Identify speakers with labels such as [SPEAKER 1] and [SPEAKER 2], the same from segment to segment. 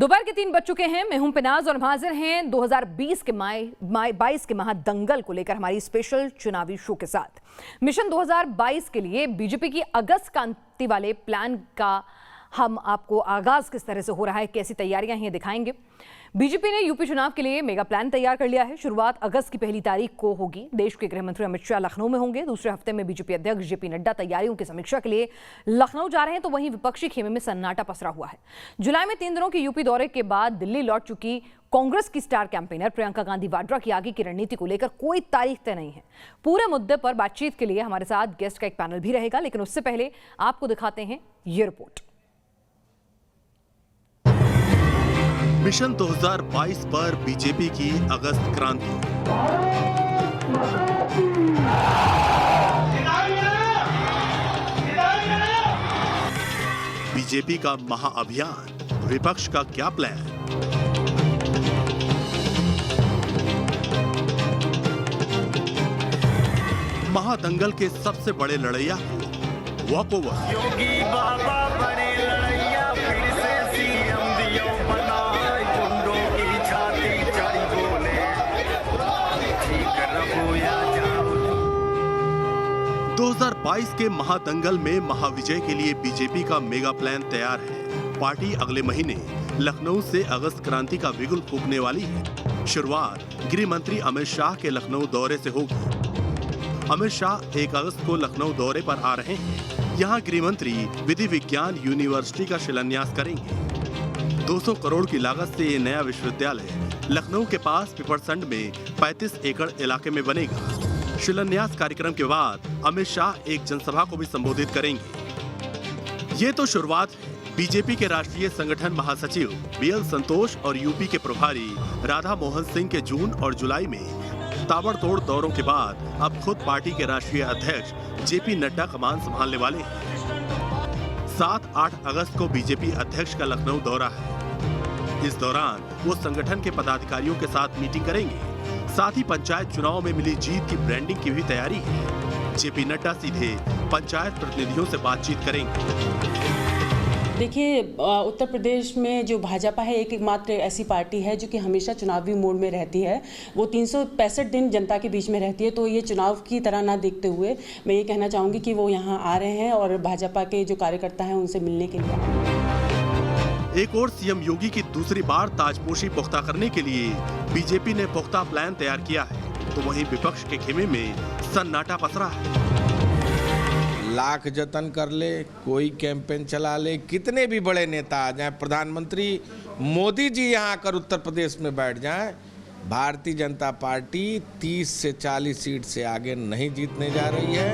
[SPEAKER 1] दोपहर के 3 बज चुके हैं। मैं हूं पिनाज और हाजिर हैं 2020 के 22 के महादंगल को लेकर हमारी स्पेशल चुनावी शो के साथ। मिशन 2022 के लिए बीजेपी की अगस्त क्रांति वाले प्लान का हम आपको आगाज किस तरह से हो रहा है, कैसी तैयारियां हैं, दिखाएंगे। बीजेपी ने यूपी चुनाव के लिए मेगा प्लान तैयार कर लिया है। शुरुआत अगस्त की 1 तारीख को होगी। देश के गृह मंत्री अमित शाह लखनऊ में होंगे। दूसरे हफ्ते में बीजेपी अध्यक्ष जेपी नड्डा तैयारियों की समीक्षा के लिए लखनऊ जा रहे हैं, तो वहीं विपक्षी खेमे में सन्नाटा पसरा हुआ है। जुलाई में 3 दिनों के यूपी दौरे के बाद दिल्ली लौट चुकी कांग्रेस की स्टार कैंपेनर प्रियंका गांधी वाड्रा की आगे की रणनीति को लेकर कोई तारीख तय नहीं है। पूरे मुद्दे पर बातचीत के लिए हमारे साथ गेस्ट का एक पैनल भी रहेगा, लेकिन उससे पहले आपको दिखाते हैं ये रिपोर्ट।
[SPEAKER 2] मिशन 2022 पर बीजेपी की अगस्त क्रांति। बीजेपी का महाअभियान, विपक्ष का क्या प्लान? महादंगल के सबसे बड़े लड़ैया वॉक ओवर।
[SPEAKER 3] योगी बाबा बड़े लड़ैया, फिर से सीएम दियो बना, गुंडों की छाती चढ़ी बोले, ठीक रहो या जाओ।
[SPEAKER 2] 2022 के महादंगल में महाविजय के लिए बीजेपी का मेगा प्लान तैयार है। पार्टी अगले महीने लखनऊ से अगस्त क्रांति का बिगुल फूंकने वाली है। शुरुआत गृह मंत्री अमित शाह के लखनऊ दौरे से होगी। अमित शाह 1 अगस्त को लखनऊ दौरे पर आ रहे हैं। यहाँ गृह मंत्री विधि विज्ञान यूनिवर्सिटी का शिलान्यास करेंगे। 200 करोड़ की लागत से ये नया विश्वविद्यालय लखनऊ के पास पिपरसंड में 35 एकड़ इलाके में बनेगा। शिलान्यास कार्यक्रम के बाद अमित शाह एक जनसभा को भी संबोधित करेंगे। ये तो शुरुआत है। बीजेपी के राष्ट्रीय संगठन महासचिव बीएल संतोष और यूपी के प्रभारी राधा मोहन सिंह के जून और जुलाई में ताबड़तोड़ दौरों के बाद अब खुद पार्टी के राष्ट्रीय अध्यक्ष जेपी नड्डा कमान संभालने वाले हैं। 7-8 अगस्त को बीजेपी अध्यक्ष का लखनऊ दौरा है। इस दौरान वो संगठन के पदाधिकारियों के साथ मीटिंग करेंगे। साथ ही पंचायत चुनाव में मिली जीत की ब्रांडिंग की भी तैयारी है। जेपी नड्डा सीधे पंचायत प्रतिनिधियों से बातचीत करेंगे।
[SPEAKER 4] देखिए, उत्तर प्रदेश में जो भाजपा है एकमात्र ऐसी पार्टी है जो कि हमेशा चुनावी मोड में रहती है। वो 365 दिन जनता के बीच में रहती है। तो ये चुनाव की तरह ना देखते हुए मैं ये कहना चाहूँगी कि वो यहाँ आ रहे हैं और भाजपा के जो कार्यकर्ता हैं उनसे मिलने के लिए।
[SPEAKER 2] एक और सीएम योगी की दूसरी बार ताजपोशी पुख्ता करने के लिए बीजेपी ने पुख्ता प्लान तैयार किया है, तो वहीं विपक्ष के खेमे में सन्नाटा पसरा है।
[SPEAKER 5] लाख जतन कर ले, कोई कैंपेन चला ले, कितने भी बड़े नेता आ जाएं, प्रधानमंत्री मोदी जी यहाँ आकर उत्तर प्रदेश में बैठ जाएं, भारतीय जनता पार्टी 30 से 40 सीट से आगे नहीं जीतने जा रही है।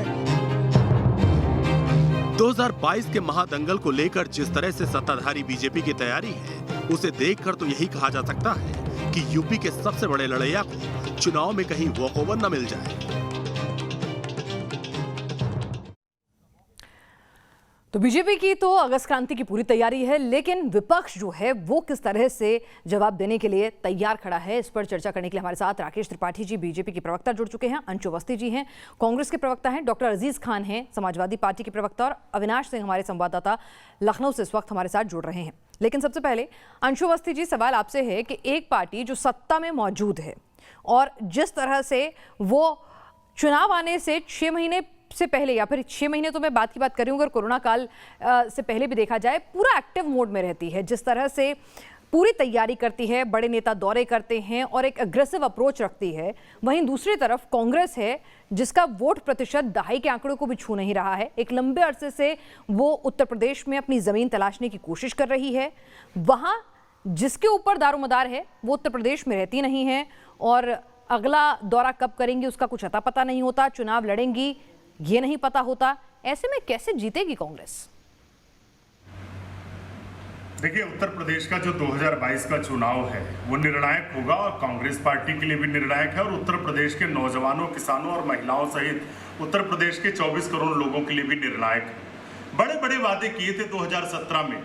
[SPEAKER 2] 2022 के महादंगल को लेकर जिस तरह से सत्ताधारी बीजेपी की तैयारी है, उसे देखकर तो यही कहा जा सकता है कि यूपी के सबसे बड़े लड़ैया को चुनाव में कहीं वॉकओवर न मिल जाए।
[SPEAKER 1] तो बीजेपी की तो अगस्त क्रांति की पूरी तैयारी है, लेकिन विपक्ष जो है वो किस तरह से जवाब देने के लिए तैयार खड़ा है, इस पर चर्चा करने के लिए हमारे साथ राकेश त्रिपाठी जी बीजेपी के प्रवक्ता जुड़ चुके हैं, अंशु अवस्थी जी हैं कांग्रेस के प्रवक्ता हैं, डॉक्टर अजीज खान हैं समाजवादी पार्टी के प्रवक्ता, और अविनाश सिंह हमारे संवाददाता लखनऊ से इस वक्त हमारे साथ जुड़ रहे हैं। लेकिन सबसे पहले अंशु अवस्थी जी, सवाल आपसे है कि एक पार्टी जो सत्ता में मौजूद है और जिस तरह से वो चुनाव आने से 6 महीने से पहले, या फिर 6 महीने तो मैं बात की बात कर रही हूँ, अगर कोरोना काल से पहले भी देखा जाए, पूरा एक्टिव मोड में रहती है, जिस तरह से पूरी तैयारी करती है, बड़े नेता दौरे करते हैं और एक अग्रेसिव अप्रोच रखती है। वहीं दूसरी तरफ कांग्रेस है जिसका वोट प्रतिशत दहाई के आंकड़ों को भी छू नहीं रहा है। एक लंबे अरसे से वो उत्तर प्रदेश में अपनी जमीन तलाशने की कोशिश कर रही है। वहां जिसके ऊपर दारोमदार है वो उत्तर प्रदेश में रहती नहीं है और अगला दौरा कब करेंगी उसका कुछ अता पता नहीं होता, चुनाव लड़ेंगी ये नहीं पता होता। ऐसे में कैसे जीतेगी कांग्रेस?
[SPEAKER 6] देखिए, उत्तर प्रदेश का जो 2022 का चुनाव है वो निर्णायक होगा और कांग्रेस पार्टी के लिए भी निर्णायक है और उत्तर प्रदेश के नौजवानों, किसानों और महिलाओं सहित उत्तर प्रदेश के 24 करोड़ लोगों के लिए भी निर्णायक है। बड़े बड़े वादे किए थे 2017 में,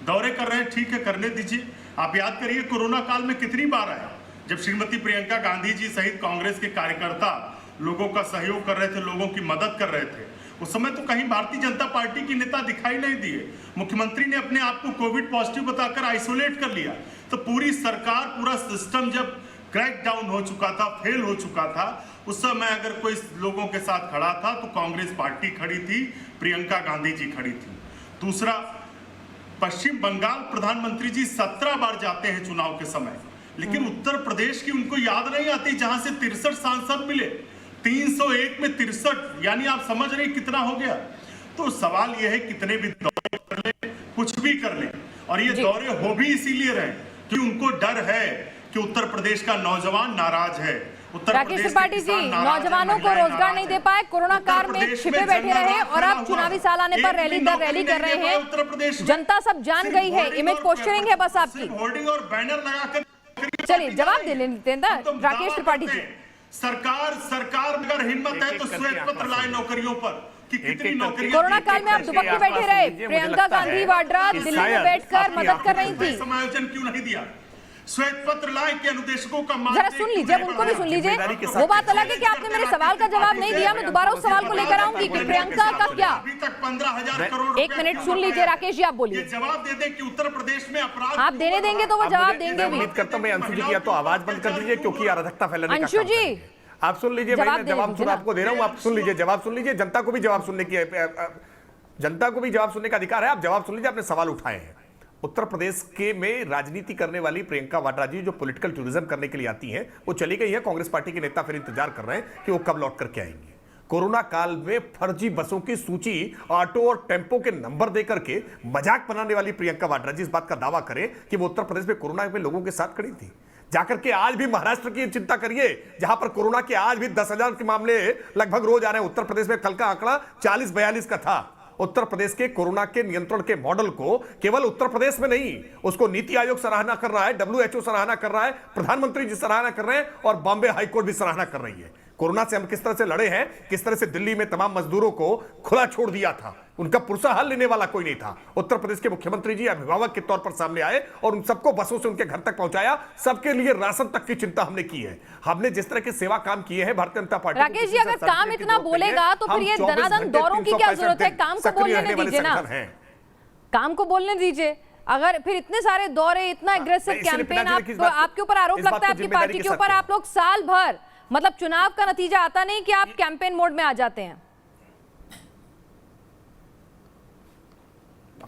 [SPEAKER 6] दौरे कर रहे हैं, ठीक है, करने दीजिए। आप याद करिए कोरोना काल में कितनी बार आया, जब श्रीमती प्रियंका गांधी जी सहित कांग्रेस के कार्यकर्ता लोगों का सहयोग कर रहे थे, लोगों की मदद कर रहे थे। उस समय तो कहीं भारतीय जनता पार्टी की नेता दिखाई नहीं दिए। मुख्यमंत्री ने अपने आप को कोविड पॉजिटिव बताकर आइसोलेट कर लिया। तो पूरी सरकार, पूरा सिस्टम जब क्रैक डाउन हो चुका था, फेल हो चुका था, उस समय अगर कोई लोगों के साथ खड़ा था तो कांग्रेस पार्टी खड़ी थी, प्रियंका गांधी जी खड़ी थी। दूसरा, पश्चिम बंगाल प्रधानमंत्री जी 17 बार जाते हैं चुनाव के समय, लेकिन उत्तर प्रदेश की उनको याद नहीं आती, जहां से 63 सांसद मिले। 301 में 63, यानी आप समझ रहे कितना हो गया। तो सवाल यह है, कितने भी दौरे कर ले, कुछ भी कर ले, और ये दौरे हो भी इसीलिए रहे कि उनको डर है कि उत्तर प्रदेश का नौजवान नाराज है।
[SPEAKER 1] राकेश त्रिपाठी जी, नौजवानों को रोजगार नहीं दे पाए, कोरोना काल में छिपे बैठे रहे और अब चुनावी साल आने पर रैली दर रैली कर रहे हैं। उत्तर प्रदेश जनता सब जान गई है, इमेज पोस्टरिंग है बस आपकी।
[SPEAKER 6] होर्डिंग और बैनर लगाकर,
[SPEAKER 1] चलिए जवाब दे लेते राकेश त्रिपाठी जी।
[SPEAKER 6] सरकार अगर हिम्मत है तो श्वेत पत्र लाए नौकरियों पर कि कितनी नौकरियां।
[SPEAKER 1] कोरोना काल में आप दुबक के बैठे रहे, प्रियंका गांधी वाड्रा दिल्ली में बैठकर मदद कर रही थी।
[SPEAKER 6] समायोजन क्यों नहीं दिया? श्वेत पत्र लाए कि अनुदेशकों का मान।
[SPEAKER 1] जरा सुन लीजिए, उनको भी सुन लीजिए। वो बात अलग है कि आपने मेरे सवाल का जवाब नहीं दिया, मैं दोबारा उस सवाल को लेकर आऊंगी कि प्रियंका का क्या।
[SPEAKER 6] अभी तक 15,000 करोड़।
[SPEAKER 1] एक मिनट सुन लीजिए राकेश जी, आप बोलिए।
[SPEAKER 6] जवाब दे दें कि उत्तर प्रदेश में अपराध
[SPEAKER 1] आप देने देंगे तो वो जवाब देंगे भी।
[SPEAKER 7] उम्मीद करता हूं मैं अंशु जी की या तो आवाज बंद कर दीजिए, क्योंकि अराजकता फैलाने का
[SPEAKER 1] अंशु जी
[SPEAKER 7] आप सुन लीजिए, मैं जवाब सुन आपको दे रहा हूं, आप सुन लीजिए, जवाब सुन लीजिए। जनता को भी जवाब सुनने की, जनता को भी जवाब सुनने का अधिकार है। आप जवाब सुन लीजिए, आपने सवाल उठाए हैं। उत्तर प्रदेश के में राजनीति करने वाली प्रियंका वाड्रा जी जो पॉलिटिकल टूरिज्म करने के लिए आती हैं, वो चली गई है। कांग्रेस पार्टी के नेता फिर इंतजार कर रहे हैं कि वो कब लौट करके आएंगे। कोरोना काल में फर्जी बसों की सूची, ऑटो और टेम्पो के नंबर देकर के मजाक बनाने वाली प्रियंका वाड्रा जी इस बात का दावा करें कि वो उत्तर प्रदेश में कोरोना में लोगों के साथ खड़ी थी। जाकर के आज भी महाराष्ट्र की चिंता करिए, जहां पर कोरोना के आज भी 10,000 के मामले लगभग रोज आ रहे हैं। उत्तर प्रदेश में कल का आंकड़ा 40-42 का था। उत्तर प्रदेश के कोरोना के नियंत्रण के मॉडल को केवल उत्तर प्रदेश में नहीं, उसको नीति आयोग सराहना कर रहा है, WHO सराहना कर रहा है, प्रधानमंत्री जी सराहना कर रहे हैं और बॉम्बे हाईकोर्ट भी सराहना कर रही है। कोरोना से हम किस तरह से लड़े हैं, किस तरह से दिल्ली में तमाम मजदूरों को खुला छोड़ दिया था, उनका पुरसा हाल लेने वाला कोई नहीं था। उत्तर प्रदेश के मुख्यमंत्री जी अभिभावक के तौर पर सामने आए और उन सबको बसों से उनके घर तक पहुंचाया। सबके लिए राशन तक की चिंता हमने की है। हमने जिस तरह के सेवा काम किए हैं भारतीय जनता पार्टी।
[SPEAKER 1] राकेश जी, अगर काम इतना बोलेगा तो फिर ये दनादन दौरों की क्या जरूरत है? काम को बोलने दीजिए ना, काम को बोलने दीजिए। अगर फिर इतने सारे दौरे, इतना एग्रेसिव कैंपेन, आपके ऊपर आरोप लगता है आपकी पार्टी के ऊपर, आप लोग साल भर, मतलब चुनाव का नतीजा आता नहीं कि आप कैंपेन मोड में आ जाते हैं।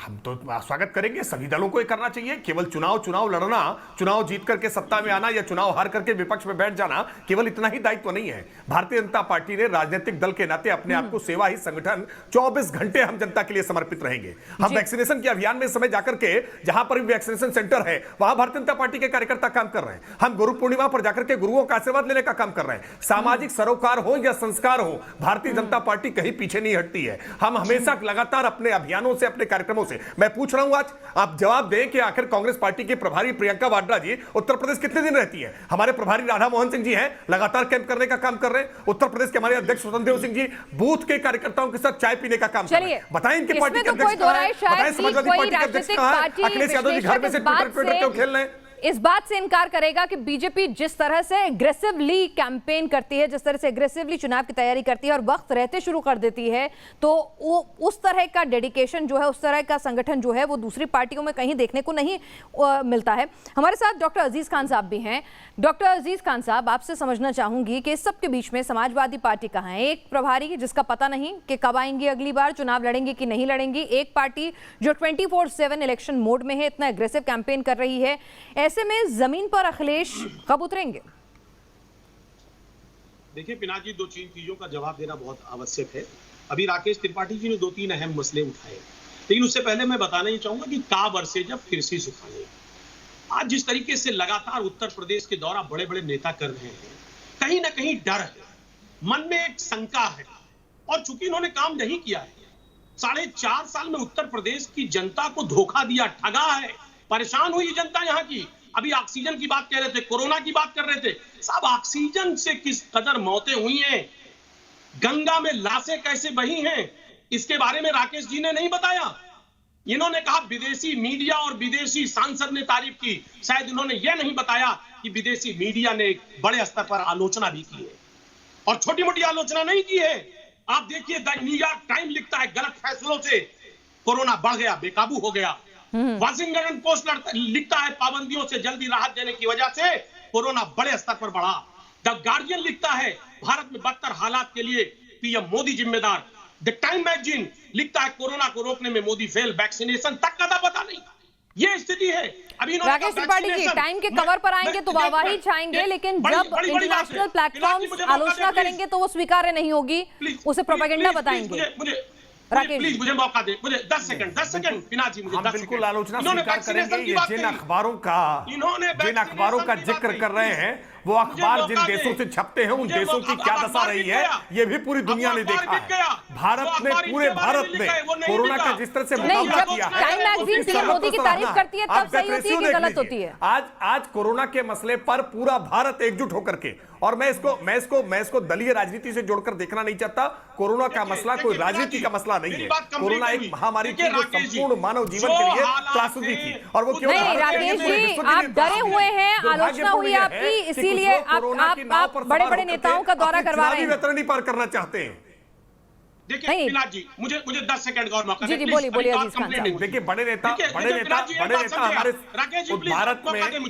[SPEAKER 7] हम तो स्वागत करेंगे, सभी दलों को ये करना चाहिए। केवल चुनाव लड़ना, चुनाव जीत करके सत्ता में आना या चुनाव हार करके विपक्ष में बैठ जाना, केवल इतना ही दायित्व नहीं है। भारतीय जनता पार्टी ने राजनीतिक दल के नाते अपने आप को सेवा ही संगठन 24 घंटे हम जनता के लिए समर्पित रहेंगे। हम वैक्सीनेशन के अभियान में समय जाकर के जहां पर भी वैक्सीनेशन सेंटर है वहां भारतीय जनता पार्टी के कार्यकर्ता काम कर रहे हैं। हम गुरु पूर्णिमा पर जाकर के गुरुओं का आशीर्वाद लेने का काम कर रहे हैं। सामाजिक सरोकार हो या संस्कार हो, भारतीय जनता पार्टी कहीं पीछे नहीं हटती है। हम हमेशा लगातार अपने अभियानों से, अपने कार्यक्रमों से, मैं पूछ रहा हूं आज आप जवाब दें कि आखिर कांग्रेस पार्टी की प्रभारी प्रियंका वाड्रा जी उत्तर प्रदेश कितने दिन रहती है? हमारे प्रभारी राधा मोहन सिंह जी हैं, लगातार कैंप करने का काम कर रहे हैं। उत्तर प्रदेश के हमारे अध्यक्ष स्वतंत्र देव सिंह जी बूथ के कार्यकर्ताओं के साथ चाय पीने का काम कर रहे हैं। बताएं इनकी पार्टी के अध्यक्ष कहां है? बताएं समाजवादी पार्टी के अध्यक्ष कहां है? अखिलेश यादव जी घर में से ट्विटर क्यों खेल रहे हैं?
[SPEAKER 1] इस बात से इनकार करेगा कि बीजेपी जिस तरह से एग्रेसिवली कैंपेन करती है, जिस तरह से एग्रेसिवली चुनाव की तैयारी करती है और वक्त रहते शुरू कर देती है, तो वो उस तरह का डेडिकेशन जो है, उस तरह का संगठन जो है, वो दूसरी पार्टियों में कहीं देखने को नहीं मिलता है। हमारे साथ डॉक्टर अजीज खान साहब भी हैं। डॉक्टर अजीज खान साहब, आपसे समझना चाहूंगी कि इस सबके बीच में समाजवादी पार्टी कहाँ है? एक प्रभारी जिसका पता नहीं कि कब आएंगी, अगली बार चुनाव लड़ेंगी कि नहीं लड़ेंगी। एक पार्टी जो 24/7 इलेक्शन मोड में है, इतना एग्रेसिव कैंपेन कर रही है। ऐसे में जमीन पर अखिलेश कब उतरेंगे?
[SPEAKER 8] देखिए पिनाक जी, 2-3 चीजों का जवाब देना बहुत आवश्यक है। अभी राकेश त्रिपाठी जी ने 2-3 अहम मसले उठाए, लेकिन उससे पहले मैं बताना ही चाहूंगा कि का बरसे जब फिर से सुखाने। आज जिस तरीके से लगातार उत्तर प्रदेश के दौरा बड़े बड़े नेता कर रहे हैं, कहीं ना कहीं डर है, मन में एक शंका है। और चूंकि इन्होंने काम नहीं किया है, 4.5 साल में उत्तर प्रदेश की जनता को धोखा दिया, ठगा है, परेशान हुई जनता यहाँ की। अभी ऑक्सीजन की बात कह रहे थे, कोरोना की बात कर रहे थे, साहब ऑक्सीजन से किस कदर मौतें हुई हैं, गंगा में लाशें कैसे बही हैं, इसके बारे में राकेश जी ने नहीं बताया। इन्होंने कहा विदेशी मीडिया और विदेशी सांसद ने तारीफ की, शायद इन्होंने यह नहीं बताया कि विदेशी मीडिया ने बड़े स्तर पर आलोचना भी की है, और छोटी मोटी आलोचना नहीं की है। आप देखिए द न्यूयॉर्क टाइम लिखता है गलत फैसलों से कोरोना बढ़ गया, बेकाबू हो गया। वाशिंगटन पोस्ट लिखता है पाबंदियों से जल्दी राहत देने की वजह से कोरोना बड़े स्तर पर बढ़ा। द गार्डियन लिखता है भारत में बदतर हालात के लिए पीएम मोदी जिम्मेदार। द टाइम मैगजीन लिखता है कोरोना को रोकने में मोदी फेल, वैक्सीनेशन तक का पता नहीं। ये स्थिति है। अभी
[SPEAKER 1] राकेश त्रिपाठी जी टाइम के कवर पर आएंगे तो वाहवाही छाएंगे, लेकिन जब इंटरनेशनल प्लेटफॉर्म्स आलोचना करेंगे तो वो स्वीकार्य नहीं होगी, उसे प्रोपेगेंडा बताएंगे।
[SPEAKER 8] प्लीज मुझे मौका दे, मुझे 10 सेकंड पिनाक जी, मुझे
[SPEAKER 7] हम
[SPEAKER 8] 10
[SPEAKER 7] बिल्कुल
[SPEAKER 8] सेकंड।
[SPEAKER 7] आलोचना
[SPEAKER 8] इन्होंने
[SPEAKER 7] स्वीकार करेंगे।
[SPEAKER 8] वैक्सीनेशन की
[SPEAKER 7] ये
[SPEAKER 8] बात
[SPEAKER 7] जिन
[SPEAKER 8] कही।
[SPEAKER 7] अखबारों का
[SPEAKER 8] की
[SPEAKER 7] जिक्र
[SPEAKER 8] बात
[SPEAKER 7] कर रहे
[SPEAKER 8] कही।
[SPEAKER 7] हैं वो अखबार जिन देशों से छपते हैं उन
[SPEAKER 8] मुझे
[SPEAKER 7] देशों की
[SPEAKER 8] अब
[SPEAKER 7] क्या
[SPEAKER 8] अखबार
[SPEAKER 7] दशा रही
[SPEAKER 8] बिक
[SPEAKER 7] है
[SPEAKER 8] गया।
[SPEAKER 7] ये भी पूरी दुनिया ने
[SPEAKER 8] अखबार
[SPEAKER 7] देखा
[SPEAKER 8] बिक गया।
[SPEAKER 7] है। भारत
[SPEAKER 8] वो
[SPEAKER 7] ने
[SPEAKER 8] अखबार
[SPEAKER 7] पूरे
[SPEAKER 8] इनके बारे
[SPEAKER 7] भारत
[SPEAKER 8] में
[SPEAKER 7] में
[SPEAKER 8] लिखा है, वो नहीं
[SPEAKER 7] कोरोना
[SPEAKER 8] लिखा।
[SPEAKER 7] का जिस तरह से
[SPEAKER 8] नहीं,
[SPEAKER 7] मुकाबला
[SPEAKER 8] जब
[SPEAKER 7] किया है,
[SPEAKER 1] टाइम मैगजीन पीएम मोदी की तारीफ करती है तब सही होती है कि गलत होती है।
[SPEAKER 7] आज कोरोना के मसले पर पूरा भारत एकजुट होकर के, और मैं इसको दलीय राजनीति से जोड़कर देखना नहीं चाहता। कोरोना का मसला कोई राजनीति का मसला नहीं है। कोरोना एक महामारी थी जो संपूर्ण मानव जीवन के लिए त्रासदी थी, और वो केवल
[SPEAKER 1] नहीं राकेश जी आप डरे हुए हैं, आलोचना हुई आपकी, इसीलिए आप बड़े बड़े नेताओं का दौरा करवा रहे हैं।
[SPEAKER 7] वेतरणी पार करना चाहते हैं।
[SPEAKER 8] देखिए पिनाक जी मुझे 10 सेकंड और मौका
[SPEAKER 1] जी,
[SPEAKER 8] दें,
[SPEAKER 1] बोलिए,
[SPEAKER 8] प्लीज।
[SPEAKER 1] बोलिए,
[SPEAKER 8] अभी
[SPEAKER 1] अजीज खान
[SPEAKER 8] बात
[SPEAKER 1] साहब।
[SPEAKER 8] कंप्लीट
[SPEAKER 7] देखिए बड़े नेता हमारे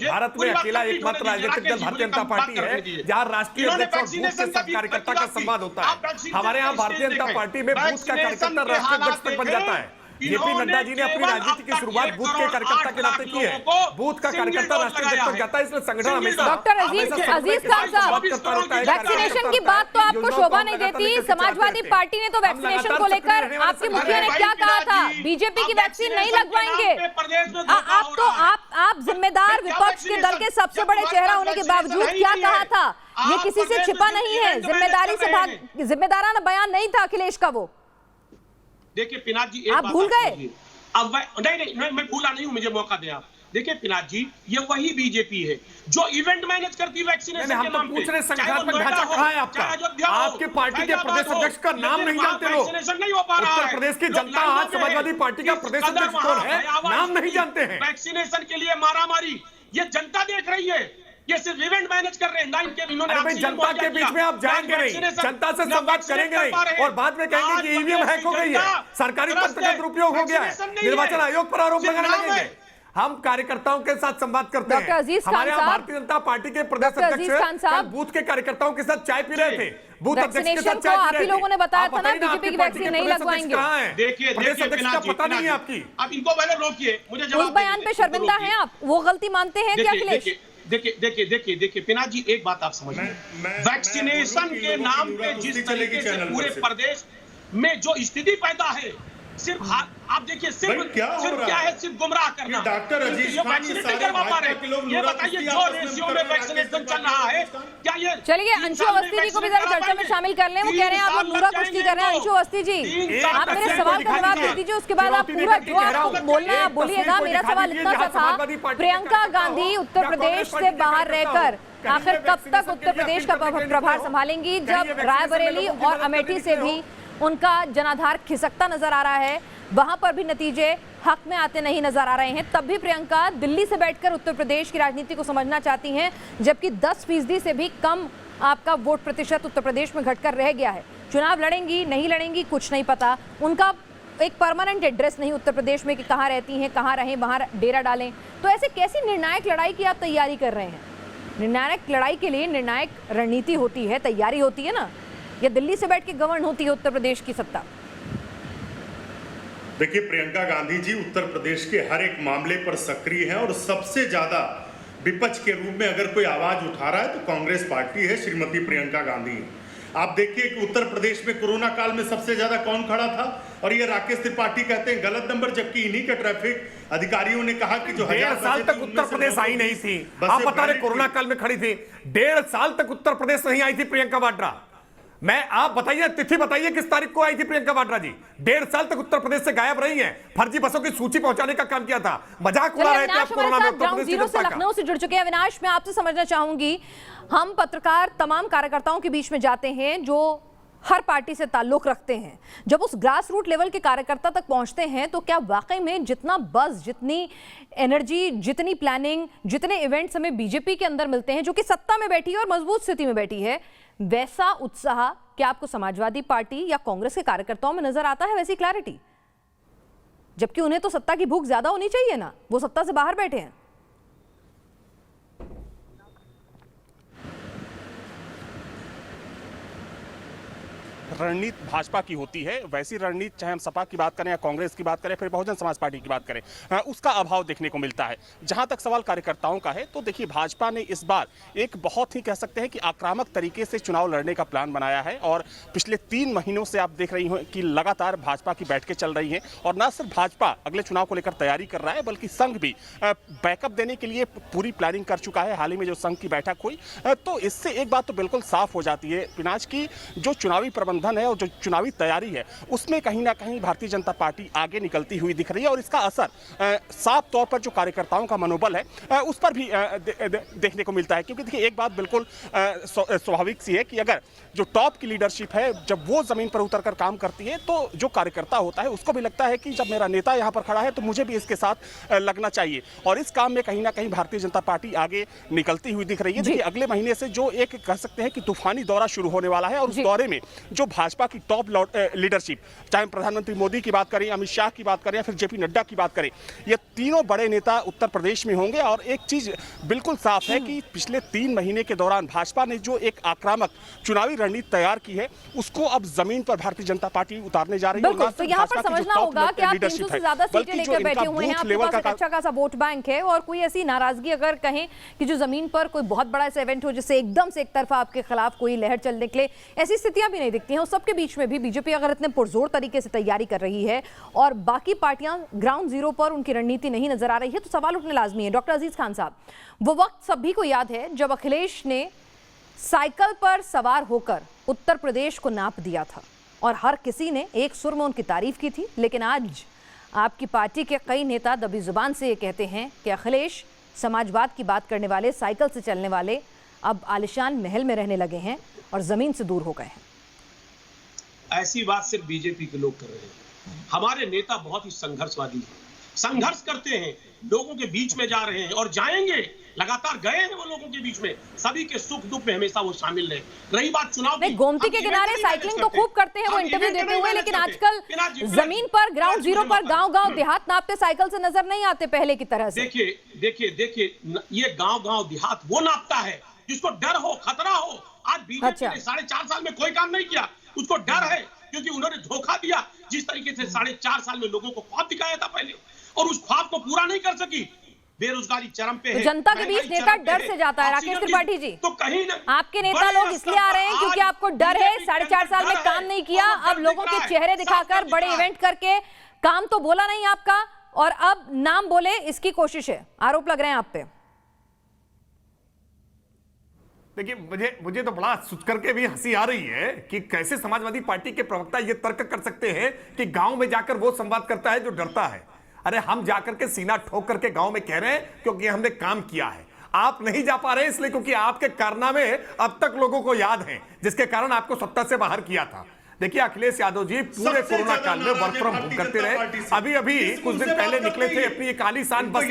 [SPEAKER 7] भारत में अकेला एकमात्र राजनीतिक दल भारतीय जनता पार्टी है जहां राष्ट्रीय अध्यक्ष और बूथ के सब कार्यकर्ता का संवाद होता है। हमारे यहाँ भारतीय जनता पार्टी में बूथ का कार्यकर्ता राष्ट्रीय अध्यक्ष तक बन जाता है। जेपी नड्डा जी ने अपनी राजनीति की शुरुआत बूथ के कार्यकर्ता के नाते की है। बूथ का कार्यकर्ता राष्ट्रीय अध्यक्ष तक जाता है, इसलिए संगठन हमेशा
[SPEAKER 1] डॉक्टर अजीज खान साहब वैक्सीनेशन की बात तो आपको शोभा नहीं देती। समाजवादी पार्टी ने तो वैक्सीनेशन को लेकर आपके मुखिया ने क्या कहा था, बीजेपी की वैक्सीन नहीं लगवाएंगे। आप जिम्मेदार विपक्ष के दल के सबसे बड़े चेहरा होने के बावजूद क्या कहा था, ये किसी से छिपा नहीं है। जिम्मेदाराना बयान नहीं था अखिलेश का। वो
[SPEAKER 8] देखिए पिनाक जी
[SPEAKER 1] आप भूल गए?
[SPEAKER 8] अब नहीं मैं भूला नहीं हूं, मुझे मौका दें आप। देखिए पिनाक जी ये वही बीजेपी है जो इवेंट मैनेज करती वैक्सीनेशन के नाम पे।
[SPEAKER 7] पूछ रहे संगठनात्मक ढांचा कहाँ है आपका? आपके पार्टी के प्रदेश अध्यक्ष का नाम नहीं जानते लोग।
[SPEAKER 8] नहीं हो पा रहा है।
[SPEAKER 7] उत्तर प्रदेश की जनता आज समाजवादी पार्टी का प्रदेश अध्यक्ष कौन है नाम नहीं जानते हैं।
[SPEAKER 8] वैक्सीनेशन के लिए मारामारी ये जनता देख रही है, ये सिर्फ इवेंट मैनेज कर रहे हैं। लाइन के इन्होंने
[SPEAKER 7] भाई जनता के बीच में आप जाएंगे नहीं, जनता से संवाद करेंगे नहीं, और बाद में कहेंगे कि ईवीएम हैक हो गई है, सरकारी तंत्र का दुरुपयोग हो गया है, निर्वाचन आयोग पर आरोप लगाने लगेंगे। हम कार्यकर्ताओं के साथ संवाद करते हैं। हमारे यहाँ भारतीय जनता पार्टी के प्रदेश अध्यक्ष कल बूथ के कार्यकर्ताओं के साथ चाय पी रहे थे। बूथ अध्यक्ष के साथ चाय पी रहे थे।
[SPEAKER 1] लोगों ने बताया था ना बीजेपी की वैक्सीन नहीं लगवाएंगे।
[SPEAKER 8] देखिए
[SPEAKER 7] प्रदेश अध्यक्ष का पता नहीं है आपकी।
[SPEAKER 8] अब इनको पहले रोकिए, मुझे
[SPEAKER 1] उस बयान पे शर्मिंदा हैं आप, वो गलती मानते हैं क्या अखिलेश?
[SPEAKER 8] देखिए पिनाक जी एक बात आप समझिए, वैक्सीनेशन के नाम पे जिस तरीके से पूरे प्रदेश में जो स्थिति पैदा है, सिर्फ आप देखिए सिर्फ क्या है, सिर्फ गुमराह करना।
[SPEAKER 6] डॉक्टर अजीज खान
[SPEAKER 8] नहीं करवा पा रहे। ये बताइए जो रेशियो में वैक्सीनेशन चल रहा है क्या ये।
[SPEAKER 1] चलिए अंशु अवस्थी जी को भी जरा चर्चा में शामिल कर लें। वो कह रहे हैं आप लोग नूरा कुश्ती कर रहे हैं। अंशु अवस्थी जी आप मेरे सवाल का जवाब दे दीजिए, उसके बाद आप पूरा जो आपको बोलना है आप बोलिएगा। मेरा सवाल इतना सा था, प्रियंका गांधी उत्तर प्रदेश से बाहर रहकर आखिर कब तक उत्तर प्रदेश का प्रभार संभालेंगी, जब रायबरेली और अमेठी से भी उनका जनाधार खिसकता नजर आ रहा है, वहां पर भी नतीजे हक में आते नहीं नजर आ रहे हैं। तब भी प्रियंका दिल्ली से बैठकर उत्तर प्रदेश की राजनीति को समझना चाहती हैं, जबकि 10% से भी कम आपका वोट प्रतिशत उत्तर प्रदेश में घटकर रह गया है। चुनाव लड़ेंगी नहीं लड़ेंगी कुछ नहीं पता, उनका एक परमानेंट एड्रेस नहीं उत्तर प्रदेश में कि कहाँ रहती हैं, कहाँ रहें, वहां डेरा डालें। तो ऐसे कैसी निर्णायक लड़ाई की आप तैयारी कर रहे हैं? निर्णायक लड़ाई के लिए निर्णायक रणनीति होती है, तैयारी होती है ना, या दिल्ली से बैठ के गवर्न होती है उत्तर प्रदेश की सत्ता?
[SPEAKER 6] देखिए प्रियंका गांधी जी उत्तर प्रदेश के हर एक मामले पर सक्रिय हैं और सबसे ज्यादा विपक्ष के रूप में अगर कोई आवाज उठा रहा है तो कांग्रेस पार्टी है, श्रीमती प्रियंका गांधी। आप देखिए कि उत्तर प्रदेश में कोरोना काल में सबसे ज्यादा कौन खड़ा था, और ये राकेश त्रिपाठी कहते हैं गलत नंबर, जबकि इन्हीं के ट्रैफिक अधिकारियों ने कहा कि जो
[SPEAKER 7] 1.5 साल तक उत्तर प्रदेश आई नहीं थी। आप बता रहे कोरोना काल में खड़ी थी, 1.5 साल तक उत्तर प्रदेश नहीं आई थी प्रियंका वाड्रा। आप बताइए, तिथि बताइए किस तारीख को आई थी प्रियंका वाड्रा जी? 1.5 साल तक उत्तर प्रदेश से गायब रही हैं, फर्जी बसों की सूची पहुंचाने का काम किया था, मजाक उड़ा रहे थे आप कोरोना में उत्तर प्रदेश की जनता का।
[SPEAKER 1] लखनऊ से जुड़ चुके हैं अविनाश, मैं आपसे समझना चाहूंगी, हम पत्रकार तमाम कार्यकर्ताओं के बीच में जाते हैं जो हर पार्टी से ताल्लुक रखते हैं, जब उस ग्रास रूट लेवल के कार्यकर्ता तक पहुंचते हैं तो क्या वाकई में जितना बज़, जितनी एनर्जी, जितनी प्लानिंग, जितने इवेंट्स हमें बीजेपी के अंदर मिलते हैं जो कि सत्ता में बैठी है और मजबूत स्थिति में बैठी है, वैसा उत्साह क्या आपको समाजवादी पार्टी या कांग्रेस के कार्यकर्ताओं में नजर आता है वैसी क्लैरिटी? जबकि उन्हें तो सत्ता की भूख ज्यादा होनी चाहिए ना, वो सत्ता से बाहर बैठे हैं।
[SPEAKER 9] रणनीति भाजपा की होती है, वैसी रणनीति चाहे हम सपा की बात करें या कांग्रेस की बात करें फिर बहुजन समाज पार्टी की बात करें, उसका अभाव देखने को मिलता है। जहां तक सवाल कार्यकर्ताओं का है तो देखिए, भाजपा ने इस बार एक बहुत ही कह सकते हैं कि आक्रामक तरीके से चुनाव लड़ने का प्लान बनाया है और पिछले 3 महीनों से आप देख रही हो कि लगातार भाजपा की बैठकें चल रही हैं और न सिर्फ भाजपा अगले चुनाव को लेकर तैयारी कर रहा है बल्कि संघ भी बैकअप देने के लिए पूरी प्लानिंग कर चुका है। हाल ही में जो संघ की बैठक हुई तो इससे एक बात तो बिल्कुल साफ हो जाती है पिनाज की, जो चुनावी प्रबंधन है और जो चुनावी तैयारी है उसमें कहीं ना कहीं भारतीय जनता पार्टी आगे निकलती हुई दिख रही है और इसका असर साफ तौर पर जो कार्यकर्ताओं का मनोबल है उस पर भी देखने को मिलता है। क्योंकि देखिए, एक बात बिल्कुल स्वाभाविक सी है कि अगर जो टॉप की लीडरशिप है जब वो जमीन पर उतरकर काम करती है तो जो कार्यकर्ता होता है उसको भी लगता है कि जब मेरा नेता यहाँ पर खड़ा है तो मुझे भी इसके साथ लगना चाहिए और इस काम में कहीं ना कहीं भारतीय जनता पार्टी आगे निकलती हुई दिख रही है। देखिए, अगले महीने से जो एक कह सकते हैं कि तूफानी दौरा शुरू होने वाला है और उस दौरे में जो भाजपा की टॉप लीडरशिप, चाहे प्रधानमंत्री मोदी की बात करें, अमित शाह की बात करें या फिर जेपी नड्डा की बात करें, ये तीनों बड़े नेता उत्तर प्रदेश में होंगे। और एक चीज बिल्कुल साफ है कि पिछले 3 महीने के दौरान भाजपा ने जो एक आक्रामक चुनावी रणनीति तैयार की है उसको अब जमीन पर भारतीय जनता पार्टी उतारने जा रही है।
[SPEAKER 1] तो यहाँ पर समझना होगा कि आप 300 से ज्यादा सीटें लेकर बैठे हुए हैं, आपके पास एक अच्छा खासा वोट बैंक है और कोई ऐसी नाराजगी अगर कहें कि जो जमीन पर कोई बहुत बड़ा ऐसा इवेंट हो जिससे एकदम से एक तरफा आपके खिलाफ कोई लहर चल निकले, ऐसी स्थितियां भी नहीं दिखती हैं। उस सबके बीच में भी बीजेपी अगर इतने पुरजोर तरीके से तैयारी कर रही है और बाकी पार्टियां ग्राउंड जीरो पर उनकी रणनीति नहीं नजर आ रही है तो सवाल उठने लाजमी है। डॉक्टर अजीज खान साहब, वो वक्त सभी को याद है जब अखिलेश ने साइकिल पर सवार होकर उत्तर प्रदेश को नाप दिया था और हर किसी ने एक सुर में उनकी तारीफ की थी। लेकिन आज आपकी पार्टी के कई नेता दबी जुबान से ये कहते हैं कि अखिलेश समाजवाद की बात करने वाले, साइकिल से चलने वाले अब आलिशान महल में रहने लगे हैं और जमीन से दूर हो गए हैं।
[SPEAKER 8] ऐसी बात सिर्फ बीजेपी के लोग कर रहे हैं। हमारे नेता बहुत ही संघर्षवादी हैं, संघर्ष करते हैं, लोगों के बीच में जा रहे हैं और जाएंगे, लगातार गए हैं वो लोगों के बीच में, सभी के सुख दुख में हमेशा वो शामिल रहे। रही बात चुनाव की,
[SPEAKER 1] गोमती के किनारे साइकिलिंग तो खूब करते हैं वो इंटरव्यू देते हुए, लेकिन आजकल जमीन पर ग्राउंड जीरो पर गांव-गांव देहात नापते साइकिल से नजर नहीं आते पहले की तरह से।
[SPEAKER 8] देखिए ये गांव-गांव देहात वो नापता है जिसको डर हो, खतरा हो। आज बीजेपी ने 4.5 साल में कोई काम नहीं किया, उसको डर है क्योंकि उन्होंने धोखा दिया। जिस तरीके से 4.5 साल में लोगों को ख्वाब दिखाया था पहले और उस ख्वाब को पूरा नहीं कर सकी, बेरोजगारी चरम पे है।
[SPEAKER 1] जनता के बीच नेता डर से जाता है। राकेश त्रिपाठी जी,
[SPEAKER 8] तो कहीं
[SPEAKER 1] आपके नेता लोग इसलिए आ रहे हैं क्योंकि आपको डर है, 4.5 साल में काम नहीं किया, अब लोगों के चेहरे दिखाकर बड़े इवेंट करके काम तो बोला नहीं आपका और अब नाम बोले इसकी कोशिश है, आरोप लग रहे हैं आप पे।
[SPEAKER 7] देखिए, मुझे तो बड़ा सोच करके भी हंसी आ रही है कि कैसे समाजवादी पार्टी के प्रवक्ता ये तर्क कर सकते हैं कि गांव में जाकर वो संवाद करता है जो डरता है। अरे हम जाकर के सीना ठोक करके गांव में कह रहे हैं क्योंकि हमने काम किया है। आप नहीं जा पा रहे इसलिए क्योंकि आपके कारनामे अब तक लोगों को याद हैं, जिसके कारण आपको सत्ता से बाहर किया था। देखिए, अखिलेश यादव जी पूरे कोरोना काल में वर्क फ्रॉम होम करते रहे। अभी कुछ दिन पहले निकले थे अपनी एक आलीशान बस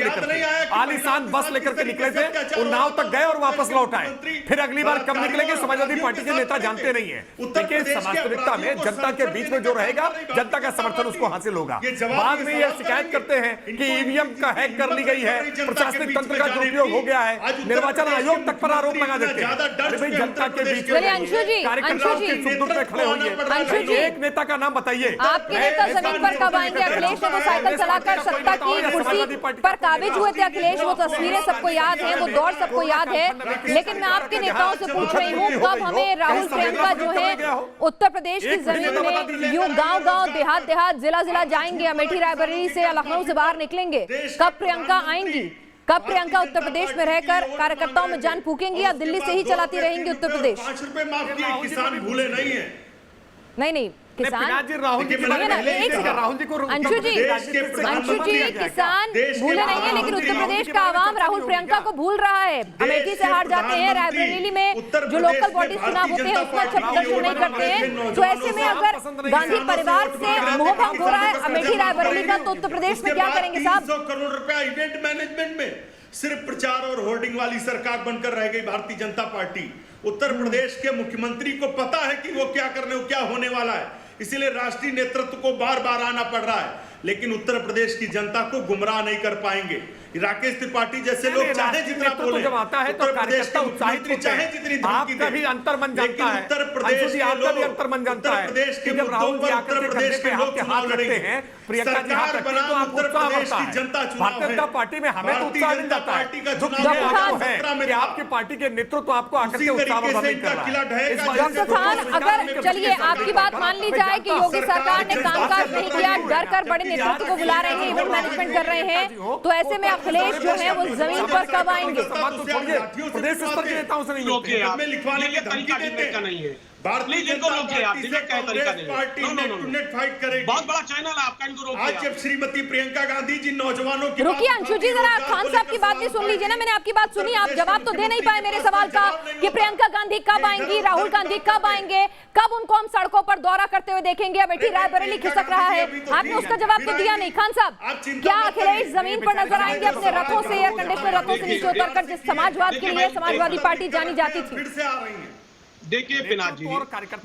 [SPEAKER 7] लेकर के निकले थे, उन्नाव तक गए और वापस लौट आए। फिर अगली बार कब निकलेंगे समाजवादी पार्टी के नेता जानते नहीं है। देखिए, वास्तविकता में जनता के बीच में जो रहेगा, जनता का समर्थन उसको हासिल होगा। बाद में यह शिकायत करते हैं कि ईवीएम का हैक कर ली गई है, प्रशासनिक तंत्र का दुरुपयोग हो गया है, निर्वाचन आयोग तक पर आरोप लगा देते हैं। अरे भाई, जनता के बीच में कार्यकर्ताओं के सुख दुख में खड़े होइए। एक नेता का नाम बताइए।
[SPEAKER 1] आपके नेता जमीन पर कब आएंगे? अखिलेश ने वो साइकिल चलाकर सत्ता की कुर्सी पर काबिज हुए थे अखिलेश, वो तस्वीरें सबको याद है, वो दौर सबको याद है। लेकिन मैं आपके नेताओं से पूछ रही हूँ, कब हमें राहुल प्रियंका जो है उत्तर प्रदेश की जमीन में यूं गांव-गांव, देहात-देहात, जिला-जिला जाएंगे, अमेठी रायबरेली से या लखनऊ से बाहर निकलेंगे? कब प्रियंका आएंगी? कब प्रियंका उत्तर प्रदेश में रहकर कार्यकर्ताओं में जान फूकेंगी या दिल्ली से ही चलाती रहेंगी उत्तर प्रदेश?
[SPEAKER 6] 5 रुपए माफ किए, किसान भूले नहीं है।
[SPEAKER 1] नहीं किसान,
[SPEAKER 7] राहुल जी को
[SPEAKER 1] अंशु जी किसान भूले नहीं है, लेकिन उत्तर प्रदेश का आवाम राहुल प्रियंका को भूल रहा है। अमेठी से हार जाते हैं, रायबरेली में जो लोकल बॉडी चुनाव होते हैं उसमें अच्छा प्रदर्शन नहीं करते हैं। तो ऐसे में अगर गांधी परिवार से मोहभंग हो रहा है अमेठी रायबरेली का, तो उत्तर प्रदेश में क्या करेंगे साहब?
[SPEAKER 6] 300 करोड़ रुपया इवेंट मैनेजमेंट में सिर्फ प्रचार और होर्डिंग वाली सरकार बनकर रह गई भारतीय जनता पार्टी। उत्तर प्रदेश के मुख्यमंत्री को पता है कि वो क्या होने वाला है, इसीलिए राष्ट्रीय नेतृत्व को बार बार आना पड़ रहा है, लेकिन उत्तर प्रदेश की जनता को गुमराह नहीं कर पाएंगे। राकेश त्रिपाठी जैसे लोग चाहे जितना बोले,
[SPEAKER 7] जब आता है तो कार्यकर्ता उत्साहित होते
[SPEAKER 6] चाहे
[SPEAKER 7] हैं।
[SPEAKER 6] जितनी
[SPEAKER 7] आपका भी अंतर मन जानता है,
[SPEAKER 6] उत्तर प्रदेश
[SPEAKER 7] आपका भी अंतर मन जानता है कि जब राहुल जी आकर के कंधे पे आपके हाथ रखते हैं, प्रियंका जी हाथ रखते हैं, तो आपको उत्साह बढ़ता है। भारतीय जनता पार्टी में हमें तो उत्साह मिल जाता है। दुख ये आपको है कि आपकी पार्टी के नेतृत्व आपको आकर के उत्साह नहीं कर रहा है।
[SPEAKER 1] डॉक्टर खान, अगर चलिए आपकी बात मान ली जाए कि योगी सरकार ने कामकाज नहीं किया, डर कर बड़े नेतृत्व को बुला रहे हैं, इवेंट मैनेजमेंट कर रहे हैं, तो ऐसे में अखिलेश जो है वो जमीन पर कब आएंगे?
[SPEAKER 7] प्रदेश स्तर के नेताओं से नहीं
[SPEAKER 8] में लिखवाने की तरीका का नहीं है।
[SPEAKER 6] Bharatiya Janata party net fight करेगी।
[SPEAKER 8] बहुत बड़ा चैनल है आपका, इनको रोकिए।
[SPEAKER 6] आज जब श्रीमती प्रियंका गांधी जी नौजवानों की
[SPEAKER 1] रुकिए अंशु जी, जरा खान साहब की बात भी सुन लीजिए ना। मैंने आपकी बात सुनी, आप जवाब तो दे नहीं पाए मेरे सवाल का कि प्रियंका गांधी कब आएंगी, राहुल गांधी कब आएंगे, कब उनको हम सड़कों पर दौरा करते हुए देखेंगे। अब बेटी रायबरेली खिसक रहा है, आपने उसका जवाब तो दिया नहीं। खान साहब, क्या अखिलेश जमीन पर नजर आएंगे अपने रथों से, एयर कंडीशनर रथों से नीचे उतरकर, जिस समाजवाद के लिए समाजवादी पार्टी जानी जाती थी?
[SPEAKER 6] फिर से आ रही है।
[SPEAKER 8] देखिए पिनाक जी,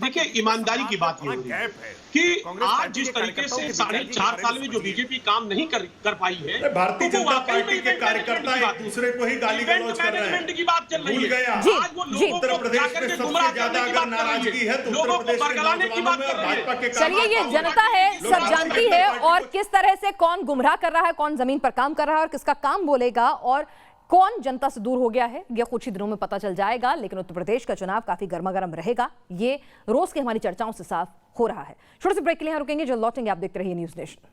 [SPEAKER 8] देखिए ईमानदारी की बात ये हो रही है कि आज जिस तरीके से 4.5 साल में जो बीजेपी काम नहीं कर पाई है,
[SPEAKER 6] भारतीय जनता पार्टी के कार्यकर्ता एक दूसरे को ही गाली गलौज कर रहे हैं,
[SPEAKER 8] की बात चल रही है।
[SPEAKER 6] आज वो उत्तर प्रदेश में सबसे ज्यादा अगर नाराजगी है तो उत्तर प्रदेश के नौजवानों में और भाजपा के।
[SPEAKER 1] चलिए, ये जनता है, सब जानती है, और किस तरह से कौन गुमराह कर रहा है, कौन जमीन पर काम कर रहा है और किसका काम बोलेगा और कौन जनता से दूर हो गया है, यह कुछ ही दिनों में पता चल जाएगा। लेकिन उत्तर प्रदेश का चुनाव काफी गर्मागर्म रहेगा, ये रोज की हमारी चर्चाओं से साफ हो रहा है। छोटे से ब्रेक के लिए यहाँ रुकेंगे, जल्द लौटेंगे। आप देखते रहिए न्यूज़ नेशन।